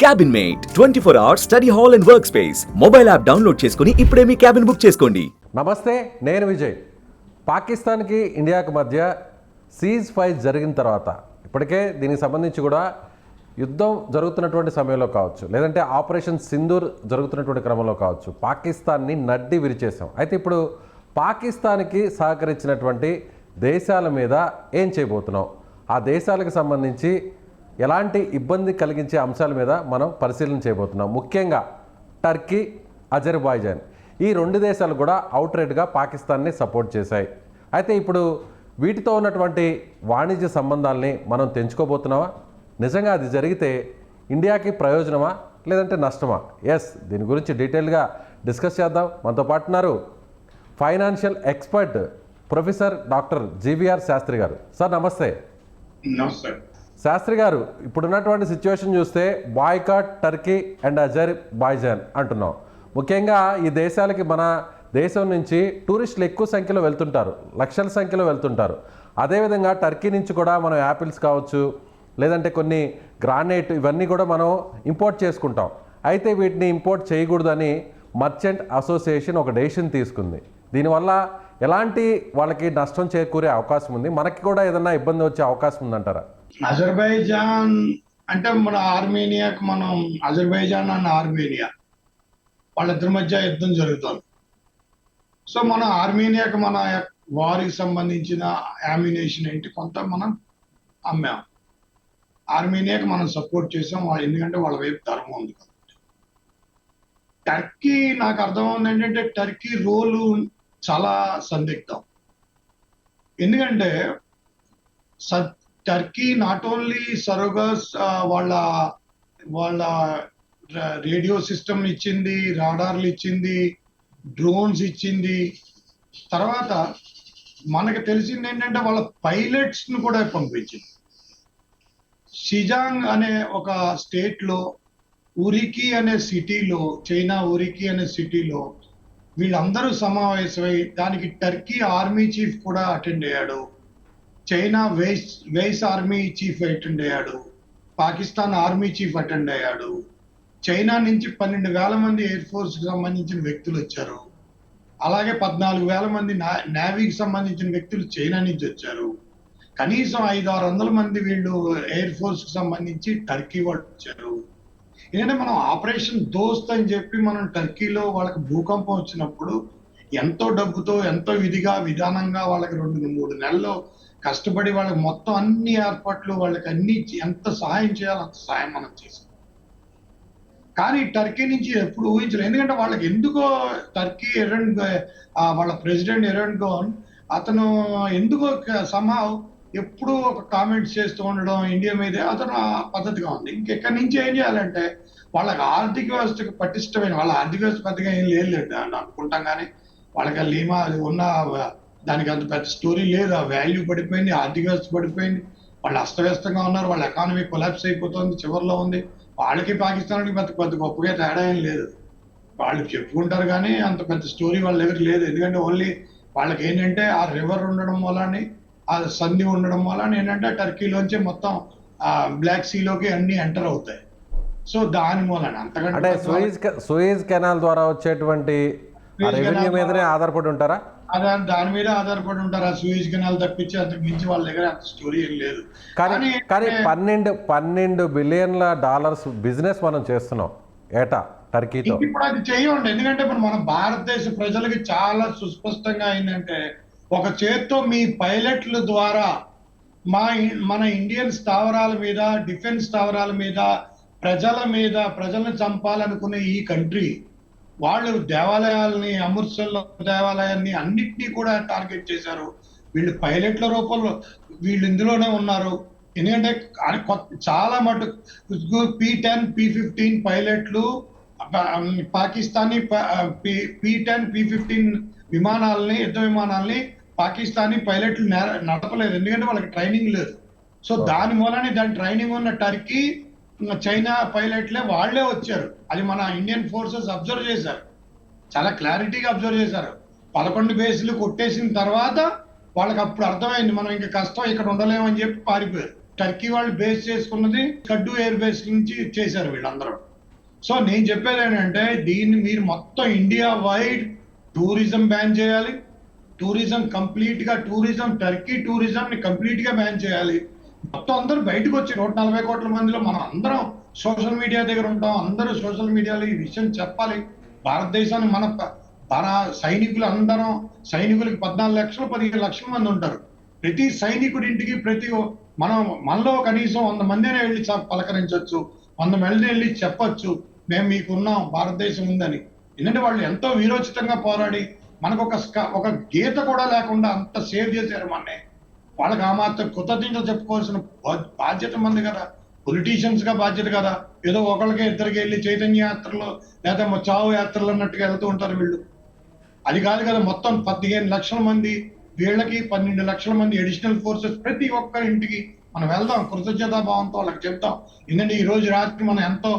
Cabin mate 24 hours study hall and work space mobile app download చేసుకుని ఇప్పుడే మీ cabin book చేసుకోండి. నమస్తే, నేను విజయ్. పాకిస్తాన్కి ఇండియాకి మధ్య సీజ్ ఫైర్ జరిగిన తర్వాత ఇప్పటికే దీనికి సంబంధించి కూడా యుద్ధం జరుగుతున్నటువంటి సమయంలో కావచ్చు, లేదంటే ఆపరేషన్ సింధూర్ జరుగుతున్నటువంటి క్రమంలో కావచ్చు, పాకిస్తాన్ని నడ్డి విరిచేసాం. అయితే ఇప్పుడు పాకిస్తాన్కి సహకరించినటువంటి దేశాల మీద ఏం చేయబోతున్నాం, ఆ దేశాలకు సంబంధించి ఎలాంటి ఇబ్బంది కలిగించే అంశాల మీద మనం పరిశీలన చేయబోతున్నాం. ముఖ్యంగా టర్కీ, అజర్బైజాన్ ఈ రెండు దేశాలు కూడా అవుట్రైట్గా పాకిస్తాన్ని సపోర్ట్ చేశాయి. అయితే ఇప్పుడు వీటితో ఉన్నటువంటి వాణిజ్య సంబంధాలని మనం తెంచుకోబోతున్నామా? నిజంగా అది జరిగితే ఇండియాకి ప్రయోజనమా లేదంటే నష్టమా? దీని గురించి డీటెయిల్గా డిస్కస్ చేద్దాం. మనతో పాటు ఉన్నారు financial expert professor doctor GVR Sastry గారు. సార్ నమస్తే. నమస్తే శాస్త్రి గారు, ఇప్పుడున్నటువంటి సిచ్యువేషన్ చూస్తే బాయ్కాట్ టర్కీ అండ్ అజర్బైజాన్ అంటున్నాం. ముఖ్యంగా ఈ దేశాలకి మన దేశం నుంచి టూరిస్టులు ఎక్కువ సంఖ్యలో వెళ్తుంటారు, లక్షల సంఖ్యలో వెళ్తుంటారు. అదేవిధంగా టర్కీ నుంచి కూడా మనం యాపిల్స్ కావచ్చు, లేదంటే కొన్ని గ్రానైట్ ఇవన్నీ కూడా మనం ఇంపోర్ట్ చేసుకుంటాం. అయితే వీటిని ఇంపోర్ట్ చేయకూడదని మర్చెంట్ అసోసియేషన్ ఒక డెసిషన్ తీసుకుంది. దీనివల్ల ఎలాంటి వాళ్ళకి నష్టం చేకూరే అవకాశం ఉంది? మనకి కూడా ఏదన్నా ఇబ్బంది వచ్చే అవకాశం ఉందంటారా? అజర్బైజాన్ అంటే మన ఆర్మేనియాకు అజర్బైజాన్ అండ్ ఆర్మేనియా వాళ్ళిద్దరి మధ్య యుద్ధం జరుగుతుంది. సో మన ఆర్మేనియాకు మన వారికి సంబంధించిన అమ్యునేషన్ ఏంటి కొంత మనం అమ్మాం. ఆర్మేనియాకి మనం సపోర్ట్ చేసాం, ఎందుకంటే వాళ్ళ వైపు ధర్మం ఉంది కాబట్టి. టర్కీ నాకు అర్థమైంది ఏంటంటే టర్కీ రోలు చాలా సందిగ్ధం. ఎందుకంటే టర్కీ నాట్ ఓన్లీ సరోగస్ వాళ్ళ రేడియో సిస్టమ్ ఇచ్చింది, రాడార్లు ఇచ్చింది, డ్రోన్స్ ఇచ్చింది. తర్వాత మనకు తెలిసింది ఏంటంటే వాళ్ళ పైలట్స్ ను కూడా పంపించింది. షిజాంగ్ అనే ఒక స్టేట్ లో ఉరికి అనే సిటీలో, చైనా ఉరికి అనే సిటీలో వీళ్ళందరూ సమావేశమై దానికి టర్కీ ఆర్మీ చీఫ్ కూడా అటెండ్ అయ్యాడు, China weighs army chief attend అయ్యాడు, పాకిస్తాన్ ఆర్మీ చీఫ్ అటెండ్ అయ్యాడు, చైనా నుంచి 12,000 మంది ఎయిర్ ఫోర్స్ కి సంబంధించిన వ్యక్తులు వచ్చారు. అలాగే 14,000 మంది నేవీకి సంబంధించిన వ్యక్తులు చైనా నుంచి వచ్చారు. కనీసం 500-600 మంది వీళ్ళు ఎయిర్ ఫోర్స్ కి సంబంధించి టర్కీ వాళ్ళు వచ్చారు. ఎందుకంటే మనం ఆపరేషన్ దోస్త్ అని చెప్పి మనం టర్కీలో వాళ్ళకి భూకంపం వచ్చినప్పుడు ఎంతో డబ్బుతో, ఎంతో విధానంగా వాళ్ళకి 2-3 నెలలు కష్టపడి వాళ్ళకి మొత్తం అన్ని ఏర్పాట్లు, వాళ్ళకి అన్ని ఎంత సహాయం చేయాలో అంత సహాయం మనం చేసాం. కానీ టర్కీ నుంచి ఎప్పుడు ఊహించలేదు. ఎందుకంటే వాళ్ళకి ఎందుకో టర్కీ వాళ్ళ ప్రెసిడెంట్ ఎర్డోగాన్ అతను ఎందుకో సంహావ్ ఎప్పుడు ఒక కామెంట్స్ చేస్తూ ఉండడం ఇండియా మీదే అతను పద్ధతిగా ఉంది. ఇంకెక్కడి నుంచి ఏం చేయాలంటే వాళ్ళకి ఆర్థిక వ్యవస్థకు పటిష్టమైన, వాళ్ళ ఆర్థిక వ్యవస్థ పెద్దగా ఏం లేదు అని అనుకుంటాం, కానీ వాళ్ళకి లీమా ఉన్న దానికి అంత పెద్ద స్టోరీ లేదు. ఆ వాల్యూ పడిపోయింది, ఆర్థిక వ్యవస్థ పడిపోయింది, వాళ్ళు అస్తవ్యస్తంగా ఉన్నారు, వాళ్ళ ఎకానమీ కొలాప్స్ అయిపోతుంది, చివరిలో ఉంది. వాళ్ళకి పాకిస్తాన్కి పెద్ద పెద్ద గొప్పగా తేడా ఏం లేదు. వాళ్ళు చెప్పుకుంటారు కానీ అంత పెద్ద స్టోరీ వాళ్ళ దగ్గర లేదు. ఎందుకంటే ఓన్లీ వాళ్ళకి ఏంటంటే ఆ రివర్ ఉండడం వల్ల, ఆ సంధి ఉండడం వల్ల ఏంటంటే టర్కీలోంచి మొత్తం బ్లాక్ సీలోకి అన్ని ఎంటర్ అవుతాయి. సో దాని మూలన అంతకంటే సూయిజ్ కెనాల్ ద్వారా వచ్చేటువంటి రెవెన్యూ మీదనే ఆధారపడి ఉంటారా? దాని మీద ఆధారపడి ఉంటారు. ఆ సూయిజ్ కెనాల్ తప్పించి అంతకు మించి వాళ్ళ దగ్గర అంత స్టోరీ ఏం లేదు. కానీ 12 బిలియన్ల డాలర్స్ బిజినెస్ మనం చేస్తున్నాం ఏటా టర్కీతో. ఇప్పుడు అది చేయండి, ఎందుకంటే ఇప్పుడు మన భారతదేశ ప్రజలకి చాలా సుస్పష్టంగా అయిందంటే ఒక చేత్తో మీ పైలట్ల ద్వారా మన ఇండియన్ స్థావరాల మీద, డిఫెన్స్ స్థావరాల మీద, ప్రజలను చంపాలనుకునే ఈ కంట్రీ వాళ్ళు దేవాలయాల్ని, అమృత్సర్లో దేవాలయాన్ని అన్నిటినీ కూడా టార్గెట్ చేశారు. వీళ్ళు పైలట్ల రూపంలో వీళ్ళు ఇందులోనే ఉన్నారు. ఎందుకంటే చాలా మటుకు P-10, P-15 పైలట్లు Pakistani P-10, P-15 విమానాలని, యుద్ధ విమానాలని పాకిస్తానీ పైలట్లు నడపలేదు, ఎందుకంటే వాళ్ళకి ట్రైనింగ్ లేదు. సో దాని మూలనే దాని ట్రైనింగ్ ఉన్న టర్కీ, చైనా పైలట్లే వాళ్లే వచ్చారు. అది మన ఇండియన్ ఫోర్సెస్ అబ్జర్వ్ చేశారు, చాలా క్లారిటీగా అబ్జర్వ్ చేశారు. 11 బేస్లు కొట్టేసిన తర్వాత వాళ్ళకి అప్పుడు అర్థమైంది మనం ఇంకా కష్టం ఇక్కడ ఉండలేమని చెప్పి పారిపోయారు. టర్కీ వాళ్ళు బేస్ చేసుకున్నది కడ్డు ఎయిర్ బేస్ నుంచి చేశారు వీళ్ళందరూ. సో నేను చెప్పేది ఏంటంటే దీన్ని మీరు మొత్తం ఇండియా వైడ్ టూరిజం బ్యాన్ చేయాలి. టూరిజం కంప్లీట్ గా టర్కీ టూరిజం ని కంప్లీట్ గా బ్యాన్ చేయాలి. మొత్తం అందరూ బయటకు వచ్చి 140 కోట్ల మందిలో మనం అందరం సోషల్ మీడియా దగ్గర ఉంటాం. అందరూ సోషల్ మీడియాలో ఈ విషయం చెప్పాలి. భారతదేశానికి మన సైనికులు అందరం సైనికులకి 14 లక్షలు 15 లక్షల మంది ఉంటారు. ప్రతి సైనికుడి ఇంటికి మనలో కనీసం 100 మందినే వెళ్ళి పలకరించవచ్చు, 100 మందిని వెళ్ళి చెప్పొచ్చు మేము మీకున్నాం, భారతదేశం ఉందని. ఎందుకంటే వాళ్ళు ఎంతో వీరోచితంగా పోరాడి మనకు ఒక గీత కూడా లేకుండా అంత సేవ్ చేశారు మనని. వాళ్ళకి ఆ మాత్రం కృతజ్ఞతలు చెప్పుకోవాల్సిన బాధ్యత మంది కదా, పొలిటీషియన్స్ గా బాధ్యత కదా. ఏదో ఒకళ్ళకి ఇద్దరికి వెళ్ళి చైతన్య యాత్రలు లేదా చావు యాత్రలు అన్నట్టుగా వెళ్తూ ఉంటారు వీళ్ళు. అది కాదు కదా, మొత్తం 15 లక్షల మంది వీళ్ళకి 12 లక్షల మంది అడిషనల్ ఫోర్సెస్ ప్రతి ఒక్కరి ఇంటికి మనం వెళ్దాం, కృతజ్ఞతా భావంతో వాళ్ళకి చెప్తాం. ఎందుకంటే ఈ రోజు రాత్రి మనం ఎంతో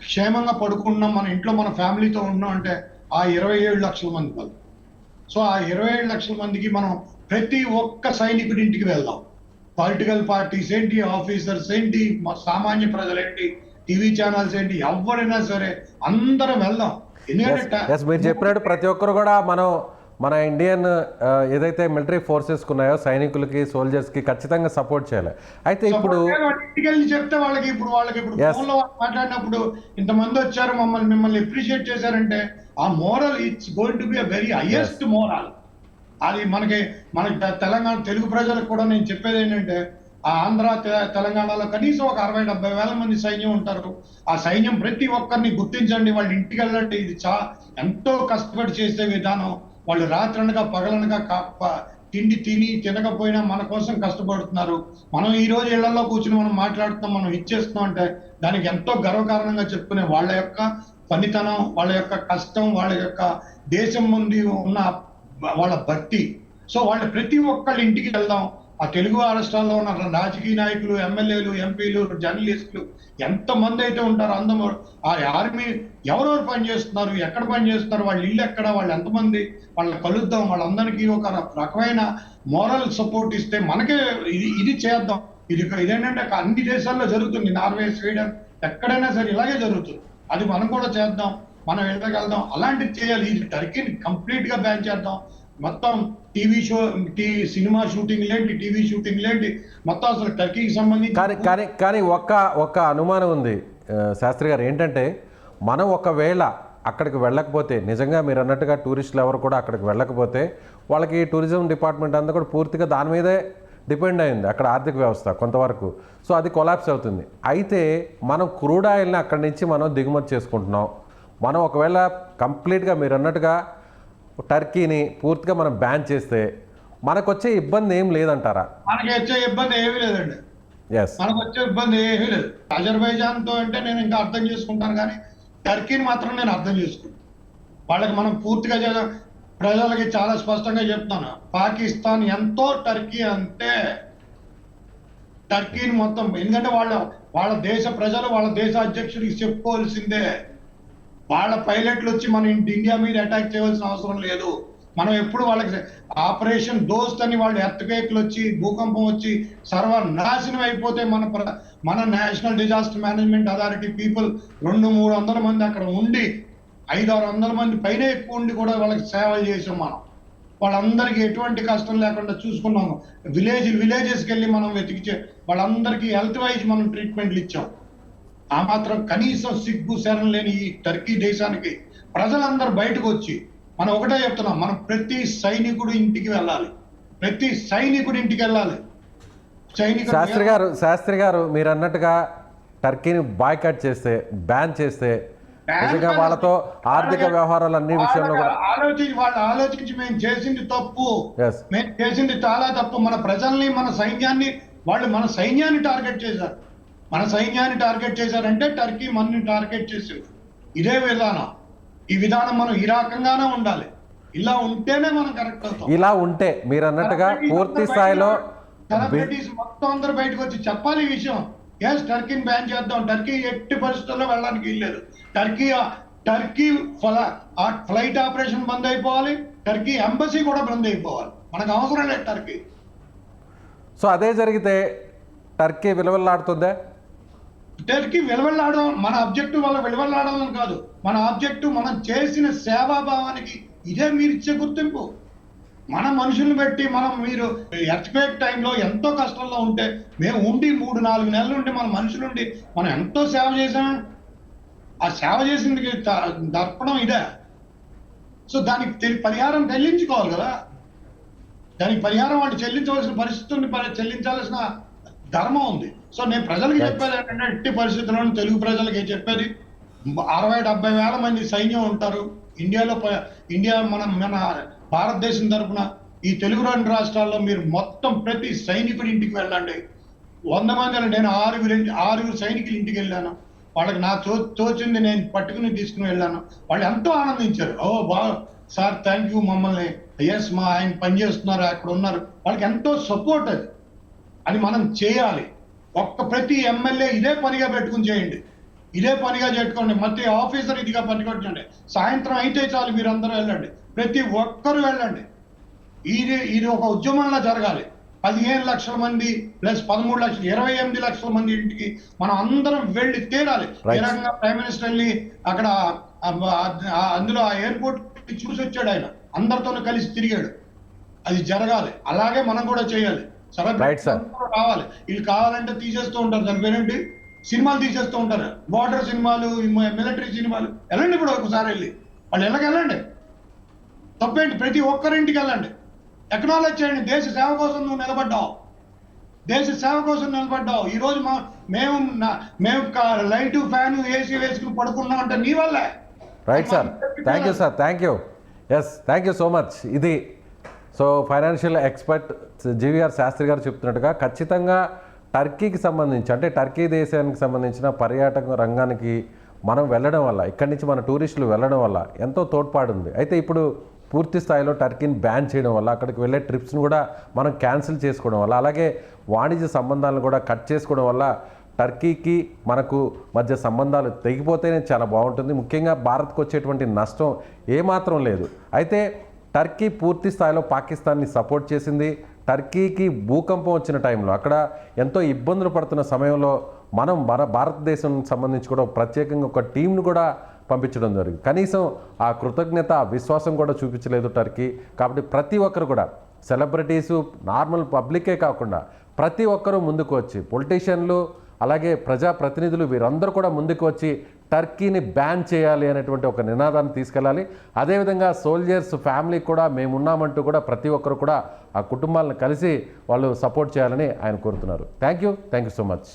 క్షేమంగా పడుకున్నాం, మన ఇంట్లో మన ఫ్యామిలీతో ఉన్నాం అంటే ఆ 27 లక్షల మంది వాళ్ళు. సో ఆ 27 లక్షల మందికి మనం ప్రతి ఒక్క సైనికుడి ఇంటికి వెళ్దాం. పొలిటికల్ పార్టీస్ ఏంటి, ఆఫీసర్స్ ఏంటి, సామాన్య ప్రజలు ఏంటి, టీవీ ఛానల్స్ ఏంటి, ఎవరైనా సరే అందరం వెళ్దాం. ఎందుకంటే మీరు చెప్పినట్టు ప్రతి ఒక్కరు కూడా మన ఇండియన్ ఏదైతే మిలిటరీ ఫోర్సెస్ ఉన్నాయో సైనికులకి సోల్జర్స్కి ఖచ్చితంగా సపోర్ట్ చేయాలి. అయితే ఇప్పుడు ఇంటికెళ్ళి చెప్తే వాళ్ళకి ఇప్పుడు ఫోన్లో మాట్లాడినప్పుడు ఇంతమంది వచ్చారు మిమ్మల్ని అప్రిషియేట్ చేశారంటే ఆ moral it's going to be a very highest moral. అది మనకి తెలంగాణ తెలుగు ప్రజలకు కూడా నేను చెప్పేది ఏంటంటే ఆ ఆంధ్ర తెలంగాణలో కనీసం ఒక 60-70 వేల మంది సైన్యం ఉంటారు. ఆ సైన్యం ప్రతి ఒక్కరిని గుర్తించండి, వాళ్ళ ఇంటికి వెళ్ళండి. ఇది ఎంతో కష్టపడి చేసే విధానం. వాళ్ళు రాత్రనగా పగలనగా తిండి తినకపోయినా మన కోసం కష్టపడుతున్నారు. మనం ఈ రోజు ఇళ్లలో కూర్చుని మనం మాట్లాడుతున్నాం, మనం ఇచ్చేస్తున్నాం అంటే దానికి ఎంతో గర్వకారణంగా చెప్పుకునే వాళ్ళ యొక్క పనితనం, వాళ్ళ యొక్క కష్టం, వాళ్ళ యొక్క దేశం ముందు ఉన్న వాళ్ళ భక్తి. సో వాళ్ళ ప్రతి ఒక్కళ్ళ ఇంటికి వెళ్దాం. ఆ తెలుగు రాష్ట్రాల్లో ఉన్న రాజకీయ నాయకులు, ఎమ్మెల్యేలు, ఎంపీలు, జర్నలిస్టులు ఎంతమంది అయితే ఉంటారో అందరూ ఆ ఆర్మీ ఎవరెవరు పనిచేస్తున్నారు, ఎక్కడ పనిచేస్తున్నారు, వాళ్ళ ఇల్లు ఎక్కడ, వాళ్ళు ఎంతమంది, వాళ్ళని కలుద్దాం. వాళ్ళందరికీ ఒక రకమైన మోరల్ సపోర్ట్ ఇస్తే మనకే ఇది చేద్దాం. ఇదేంటంటే అన్ని దేశాల్లో జరుగుతుంది, నార్వే, స్వీడన్, ఎక్కడైనా సరే ఇలాగే జరుగుతుంది. అది మనం కూడా చేద్దాం, మనం వెళ్ళగలుగుదాం. అలాంటివి చేయాలి. ఇది టర్కీని కంప్లీట్ గా బ్యాన్ చేద్దాం. మొత్తం సినిమా షూటింగ్ లేంటి, టీవీ షూటింగ్ లేంటి, మొత్తం అసలు టర్కీకి సంబంధించి కానీ ఒక్క అనుమానం ఉంది శాస్త్రి గారు. ఏంటంటే మనం ఒకవేళ అక్కడికి వెళ్ళకపోతే, నిజంగా మీరు అన్నట్టుగా టూరిస్టులు ఎవరు కూడా అక్కడికి వెళ్ళకపోతే వాళ్ళకి టూరిజం డిపార్ట్మెంట్ అంతా కూడా పూర్తిగా దాని మీదే డిపెండ్ అయింది, అక్కడ ఆర్థిక వ్యవస్థ కొంతవరకు. సో అది కొలాప్స్ అవుతుంది. అయితే మనం క్రూడ్ ఆయిల్ని అక్కడి నుంచి మనం దిగుమతి చేసుకుంటున్నాం. మనం ఒకవేళ కంప్లీట్గా మీరు అన్నట్టుగా టర్కీని పూర్తిగా మనం బ్యాన్ చేస్తే మనకు వచ్చే ఇబ్బంది ఏం లేదంటారా? మనకి వచ్చే ఇబ్బంది ఏమీ లేదండి. మనకు వచ్చే ఇబ్బంది ఏమీ లేదు. అజర్బైజాన్ తో అంటే నేను ఇంకా అర్థం చేసుకుంటాను, కానీ టర్కీని మాత్రం నేను అర్థం చేసుకుంటాను. వాళ్ళకి మనం పూర్తిగా ప్రజలకి చాలా స్పష్టంగా చెప్తాను, పాకిస్తాన్ ఎంతో టర్కీ అంతే. టర్కీని మొత్తం, ఎందుకంటే వాళ్ళ దేశ ప్రజలు వాళ్ళ దేశ అధ్యక్షుడికి చెప్పుకోవాల్సిందే. వాళ్ళ పైలట్లు వచ్చి మన ఇండియా మీద అటాక్ చేయవలసిన అవసరం లేదు. మనం ఎప్పుడు వాళ్ళకి ఆపరేషన్ దోస్త్ అని వాళ్ళు ఎర్త్క్వేక్లు వచ్చి, భూకంపం వచ్చి సర్వనాశనం అయిపోతే మన national disaster management authority people 200-300 మంది అక్కడ ఉండి 500-600 మంది పైన ఎక్కువ ఉండి కూడా వాళ్ళకి సేవలు చేసాం మనం. వాళ్ళందరికీ ఎటువంటి కష్టం లేకుండా చూసుకున్నాము. విలేజెస్కి వెళ్ళి మనం వెతికిచే వాళ్ళందరికీ హెల్త్ వైజ్ మనం ట్రీట్మెంట్లు ఇచ్చాం. ఆ మాత్రం కనీసం సిగ్గు శరం లేని ఈ టర్కీ దేశానికి ప్రజలందరూ బయటకు వచ్చి మనం ఒకటే చెప్తున్నాం, మనం ప్రతి సైనికుడు ఇంటికి వెళ్ళాలి, ప్రతి సైనికుడి ఇంటికి వెళ్ళాలి. శాస్త్రి గారు మీరు అన్నట్టుగా టర్కీని బాయ్కాట్ చేస్తే, బ్యాన్ చేస్తే నిజంగా వాళ్ళతో ఆర్థిక వ్యవహారాలు అన్ని విషయంలో కూడా వాళ్ళు ఆలోచించి మేము చేసింది తప్పు, మేము చేసింది చాలా తప్పు. మన ప్రజల్ని, మన సైన్యాన్ని, వాళ్ళు మన సైన్యాన్ని టార్గెట్ చేశారు. మన సైన్యాన్ని టార్గెట్ చేశారంటే టర్కీ మనని టార్గెట్ చేసింది. ఇదే విధానం. ఈ విధానం మనం ఈ రకంగానే ఉండాలి. ఇలా ఉంటేనే మనం కరెక్ట్ అవుతాం. ఇలా ఉంటే మీరు అన్నట్టుగా పూర్తి స్థాయిలో సెలబ్రిటీస్ మొత్తం అందరూ బయటకు వచ్చి చెప్పాలి ఈ విషయం. ఎస్, టర్కీని బ్యాన్ చేద్దాం, టర్కీ ఎట్టి పరిస్థితుల్లో వెళ్ళడానికి వీల్లేదు, టర్కీ ఫ్లైట్ ఆపరేషన్ బంద్ అయిపోవాలి, టర్కీ ఎంబసీ కూడా బంద్ అయిపోవాలి. మనకు అవసరం లేదు టర్కీ. సో అదే జరిగితే టర్కీ విలువలాడుతుందా? టర్కీ విలువలాడడం మన ఆబ్జెక్టివ్ వల్ల విలువలాడాలని కాదు, మన ఆబ్జెక్టివ్ మనం చేసిన సేవాభావానికి ఇదే మీరు ఇచ్చే గుర్తింపు. మన మనుషుల్ని పెట్టి మీరు ఎర్త్క్వేక్ టైంలో ఎంతో కష్టంలో ఉంటే మేము ఉండి 3-4 నెలలు ఉండి మన మనుషులుండి మనం ఎంతో సేవ చేసాం. ఆ సేవ చేసింది దర్పణం ఇదే. సో దానికి పరిహారం చెల్లించుకోవాలి కదా. దానికి పరిహారం వాళ్ళు చెల్లించవలసిన పరిస్థితుల్ని చెల్లించాల్సిన ధర్మం ఉంది. సో నేను ప్రజలకు చెప్పేది ఏంటంటే, ఎట్టి పరిస్థితుల్లో తెలుగు ప్రజలకి చెప్పేది 60-70 వేల మంది సైన్యం ఉంటారు ఇండియాలో. మన భారతదేశం తరఫున ఈ తెలుగు 2 రాష్ట్రాల్లో మీరు మొత్తం ప్రతి సైనికుడి ఇంటికి వెళ్ళండి. 100 మంది, నేను 6 సైనికుల ఇంటికి వెళ్ళాను. వాళ్ళకి నా తోచింది నేను పట్టుకుని తీసుకుని వెళ్ళాను. వాళ్ళు ఎంతో ఆనందించారు. ఓ సార్ థ్యాంక్ యూ, మమ్మల్ని ఎస్ మా ఆయన పనిచేస్తున్నారు, అక్కడ ఉన్నారు. వాళ్ళకి ఎంతో సపోర్ట్ అది మనం చేయాలి. ప్రతి ఎమ్మెల్యే ఇదే పనిగా పెట్టుకుని చేయండి, ఇదే పనిగా పెట్టుకోండి. ప్రతి ఆఫీసర్ ఇదిగా పట్టుకొచ్చండి. సాయంత్రం అయితే చాలు మీరు అందరూ వెళ్ళండి, ప్రతి ఒక్కరు వెళ్ళండి. ఇది ఒక ఉద్యమంలా జరగాలి. 15 లక్షల మంది ప్లస్ 13 లక్షలు 28 లక్షల మంది ఇంటికి మనం అందరం వెళ్ళి తీరాలి. ఏ రకంగా ప్రైమ్ మినిస్టర్ వెళ్ళి అక్కడ అందులో ఆ ఎయిర్పోర్ట్ చూసి వచ్చాడు, ఆయన అందరితోనూ కలిసి తిరిగాడు. అది జరగాలి. అలాగే మనం కూడా చేయాలి. రావాలి. వీళ్ళు కావాలంటే తీసేస్తూ ఉంటారు, దాని పేరేంటి సినిమాలు తీసేస్తూ ఉంటారు, బార్డర్ సినిమాలు, మిలిటరీ సినిమాలు. వెళ్ళండి ఇప్పుడు ఒకసారి వెళ్ళి వాళ్ళు వెళ్ళండి, తప్పేంటి? ప్రతి ఒక్కరింటికి వెళ్ళండి, ఎక్నాలెడ్జ్ చేయండి. దేశ సేవ కోసం నువ్వు నిలబడ్డావు, దేశ సేవ కోసం నిలబడ్డావు. ఈ రోజు మేము లైట్ ఫ్యాన్ ఏసీ వేసుకుని పడుకున్నాం అంటే నీ వల్లే. Right sir, thank you sir, thank you. Yes, thank you so much. ఇది so financial expert GVR Sastry గారు చెప్తున్నట్టుగా ఖచ్చితంగా టర్కీకి సంబంధించి, అంటే టర్కీ దేశానికి సంబంధించిన పర్యాటక రంగానికి మనం వెళ్ళడం వల్ల, ఇక్కడి నుంచి మన టూరిస్టులు వెళ్ళడం వల్ల ఎంతో తోడ్పాటుంది. అయితే ఇప్పుడు పూర్తి స్థాయిలో టర్కీని బ్యాన్ చేయడం వల్ల, అక్కడికి వెళ్ళే ట్రిప్స్ని కూడా మనం క్యాన్సిల్ చేసుకోవడం వల్ల, అలాగే వాణిజ్య సంబంధాలను కూడా కట్ చేసుకోవడం వల్ల టర్కీకి మనకు మధ్య సంబంధాలు తెగిపోతేనే చాలా బాగుంటుంది. ముఖ్యంగా భారత్కు వచ్చేటువంటి నష్టం ఏమాత్రం లేదు. అయితే టర్కీ పూర్తి స్థాయిలో పాకిస్తాన్ని సపోర్ట్ చేసింది. టర్కీకి భూకంపం వచ్చిన టైంలో, అక్కడ ఎంతో ఇబ్బందులు పడుతున్న సమయంలో మన భారతదేశం సంబంధించి కూడా ప్రత్యేకంగా ఒక టీంను కూడా పంపించడం జరిగింది. కనీసం ఆ కృతజ్ఞత, ఆ విశ్వాసం కూడా చూపించలేదు టర్కీ. కాబట్టి ప్రతి ఒక్కరు కూడా, సెలబ్రిటీసు, నార్మల్ పబ్లికే కాకుండా ప్రతి ఒక్కరూ ముందుకు వచ్చి, పొలిటీషియన్లు అలాగే ప్రజాప్రతినిధులు వీరందరూ కూడా ముందుకు వచ్చి టర్కీని బ్యాన్ చేయాలి అనేటువంటి ఒక నినాదాన్ని తీసుకెళ్ళాలి. అదేవిధంగా సోల్జర్స్ ఫ్యామిలీ కూడా మేమున్నామంటూ కూడా ప్రతి ఒక్కరు కూడా ఆ కుటుంబాలను కలిసి వాళ్ళు సపోర్ట్ చేయాలని ఆయన కోరుతున్నారు. Thank you so much.